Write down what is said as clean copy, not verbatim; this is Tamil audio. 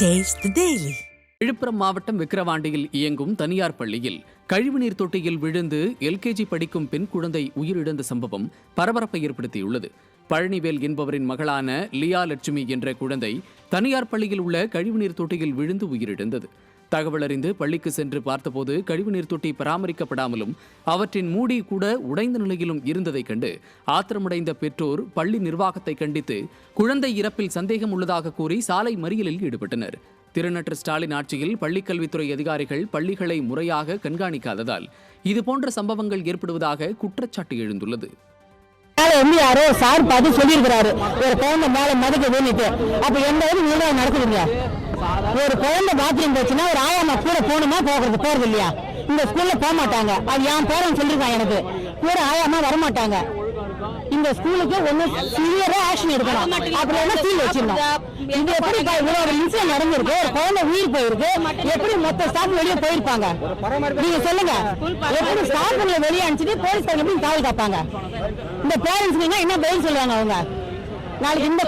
Taste the Daily. விழுப்புரம் மாவட்டம் விக்கிரவாண்டியில் இயங்கும் தனியார் பள்ளியில் கழிவுநீர் தொட்டியில் விழுந்து எல்கேஜி படிக்கும் பெண் குழந்தை உயிரிழந்த சம்பவம் பரபரப்பை ஏற்படுத்தியுள்ளது. பழனிவேல் என்பவரின் மகளான லியா லட்சுமி என்ற குழந்தை தனியார் பள்ளியில் உள்ள கழிவுநீர் தொட்டியில் விழுந்து உயிரிழந்தது. தகவல் அறிந்து பள்ளிக்கு சென்று பார்த்தபோது கழிவுநீர் தொட்டி பராமரிக்கப்படாமலும் அவற்றின் மூடி கூட உடைந்த நிலையிலும் இருந்ததை கண்டு ஆத்திரமடைந்த பெற்றோர் பள்ளி நிர்வாகத்தை கண்டித்து குழந்தை இறப்பில் சந்தேகம் உள்ளதாக கூறி சாலை மறியலில் ஈடுபட்டனர். திருநற்று ஸ்டாலின் ஆட்சியில் பள்ளிக்கல்வித்துறை அதிகாரிகள் பள்ளிகளை முறையாக கண்காணிக்காததால் இதுபோன்ற சம்பவங்கள் ஏற்படுவதாக குற்றச்சாட்டு எழுந்துள்ளது. யாரோ சார் பார்த்து சொல்லியிருக்கிறாரு, ஒரு குழந்தை மேல மதுக்கு வேண்டிட்டு அப்ப எந்த ஒரு நிர்வாகம் நடக்குதுங்க. ஒரு குழந்தை பாத்ரூம் போச்சுன்னா ஒரு ஆயாமா கூட போகணுமா போறது இல்லையா? இந்த ஸ்கூல்ல போக மாட்டாங்க. அது என் பேரன் சொல்லிருக்கான், எனக்கு கூட ஆயாமா வரமாட்டாங்க. இந்த ஸ்கூலுக்கு ஒண்ணு சிவியரா ஆக்ஷன் எடுக்கணும், அப்படி சீல் வச்சிருந்தோம். இது எப்படி இவ்வளவு இன்சிடென்ட் நடந்திருக்கு, ஒரு குழந்தை உயிர் போயிருக்கு, எப்படி மொத்த ஸ்டாஃப் வெளியே போயிருப்பாங்க? நீங்க சொல்லுங்க, எப்படி ஸ்டாஃப் வெளியே அனுப்பிச்சுட்டு போலீஸ் எப்படி காவல் காப்பாங்க? இந்த பேரண்ட்ஸ் என்ன பதில் சொல்லுவாங்க அவங்க நாளைக்கு? இந்த